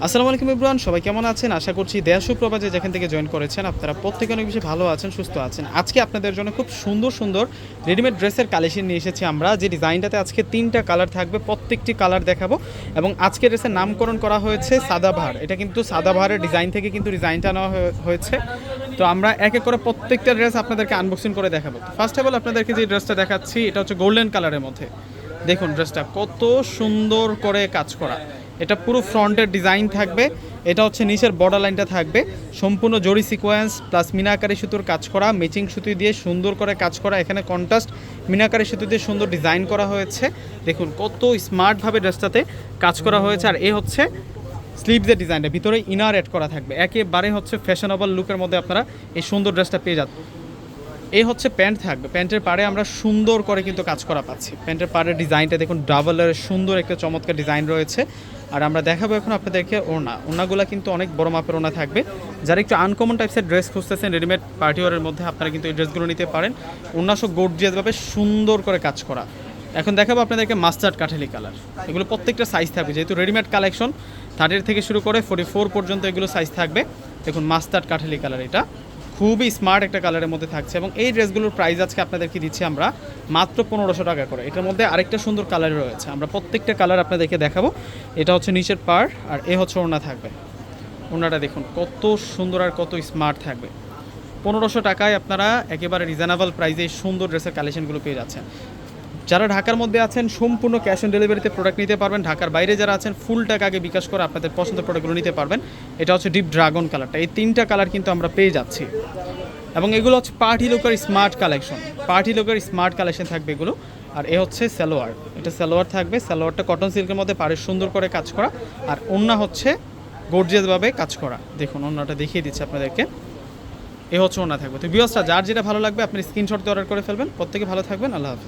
আসসালামু আলাইকুম এভরিওয়ান, সবাই কেমন আছেন? আশা করছি দেশ সুপ্রভাতে যেখান থেকে জয়েন করেছেন আপনারা প্রত্যেকে অনেক বেশি ভালো আছেন, সুস্থ আছেন। আজকে আপনাদের জন্য খুব সুন্দর সুন্দর রেডিমেড ড্রেসের কালেকশন নিয়ে এসেছি আমরা, যে ডিজাইনটাতে আজকে 3টা কালার থাকবে, প্রত্যেকটি কালার দেখাবো। এবং আজকের ড্রেসের নামকরণ করা হয়েছে সাদাবাহার। এটা কিন্তু সাদাবাহারের ডিজাইন থেকে কিন্তু ডিজাইনটা নেওয়া হয়েছে। তো আমরা এক এক করে প্রত্যেকটা ড্রেস আপনাদেরকে আনবক্সিং করে দেখাবো। ফার্স্ট অফ অল আপনাদেরকে যে ড্রেসটা দেখাচ্ছি এটা হচ্ছে গোল্ডেন কালারের মধ্যে। দেখুন ড্রেসটা কত সুন্দর করে কাজ করা। এটা পুরো ফ্রন্টের ডিজাইন থাকবে, এটা হচ্ছে নিচের বর্ডার লাইনটা থাকবে সম্পূর্ণ জরি সিকোয়েন্স প্লাস মিনাকারি সুতোর কাজ করা, ম্যাচিং সুতো দিয়ে সুন্দর করে কাজ করা। এখানে কন্ট্রাস্ট মিনাকারি সুতো দিয়ে সুন্দর ডিজাইন করা হয়েছে। দেখুন কত স্মার্টভাবে ড্রেসটাতে কাজ করা হয়েছে। আর এ হচ্ছে স্লিভসের ডিজাইনটা, ভিতরে ইনার অ্যাড করা থাকবে। একেবারে হচ্ছে ফ্যাশনেবল লুকের মধ্যে আপনারা এই সুন্দর ড্রেসটা পেয়ে যাবেন। এই হচ্ছে প্যান্ট থাকবে, প্যান্টের পাড়ে আমরা সুন্দর করে কিন্তু কাজ করা পাচ্ছি। প্যান্টের পাড়ের ডিজাইনটা দেখুন, ডাবলের সুন্দর একটা চমৎকার ডিজাইন রয়েছে। আর আমরা দেখাবো এখন আপনাদেরকে ওড়নাগুলো কিন্তু অনেক বড় মাপের ওড়না থাকবে। যারা একটু আনকমন টাইপসের ড্রেস খুঁজতেছেন রেডিমেড পার্টি ওয়ারের মধ্যে, আপনারা কিন্তু এই ড্রেসগুলো নিতে পারেন। ওড়না সব গর্জিয়াসভাবে সুন্দর করে কাজ করা। এখন দেখাবো আপনাদেরকে মাস্টার্ড কাঠালি কালার। এগুলো প্রত্যেকটা সাইজ থাকবে, যেহেতু রেডিমেড কালেকশন 30 থেকে শুরু করে 44 পর্যন্ত এগুলো সাইজ থাকবে। দেখুন মাস্টার্ড কাঠালি কালার, এটা খুবই স্মার্ট একটা কালারের মধ্যে থাকছে। এবং এই ড্রেসগুলোর প্রাইস আজকে আপনাদেরকে দিচ্ছি আমরা মাত্র 1500 টাকা করে। এটার মধ্যে আরেকটা সুন্দর কালার রয়েছে, আমরা প্রত্যেকটা কালার আপনাদেরকে দেখাবো। এটা হচ্ছে নিচের পার, আর এ হচ্ছে ওড়না থাকবে। ওড়নাটা দেখুন কত সুন্দর আর কত স্মার্ট থাকবে। 1500 টাকায় আপনারা একেবারে রিজনেবল প্রাইসে এই সুন্দর ড্রেসের কালেকশনগুলো পেয়ে যাচ্ছেন। যারা ঢাকার মধ্যে আছেন সম্পূর্ণ ক্যাশ অন ডেলিভারিতে প্রোডাক্ট নিতে পারবেন। ঢাকার বাইরে যারা আছেন ফুল টাকা আগে বিকাশ করে আপনাদের পছন্দের প্রোডাক্টগুলো নিতে পারবেন। এটা হচ্ছে ডিপ ড্রাগন কালারটা। এই 3টা কালার কিন্তু আমরা পেয়ে যাচ্ছি। এবং এগুলো হচ্ছে পার্টি লুকের স্মার্ট কালেকশন, পার্টি লুকের স্মার্ট কালেকশন থাকবে এগুলো। আর এ হচ্ছে সালোয়ার, এটা সালোয়ার থাকবে। সালোয়ারটা কটন সিল্কের মধ্যে পাড়ে সুন্দর করে কাজ করা, আর ওড়না হচ্ছে গর্জিয়াসভাবে কাজ করা। দেখুন ওড়নাটা দেখিয়ে দিচ্ছে আপনাদেরকে, এ হচ্ছে ওড়না থাকবে। তো ভিউয়ার্সরা যার যেটা ভালো লাগবে আপনি স্ক্রিনশট দিয়ে অর্ডার করে ফেলবেন। প্রত্যেকে ভালো থাকবেন, আল্লাহ হাফিজ।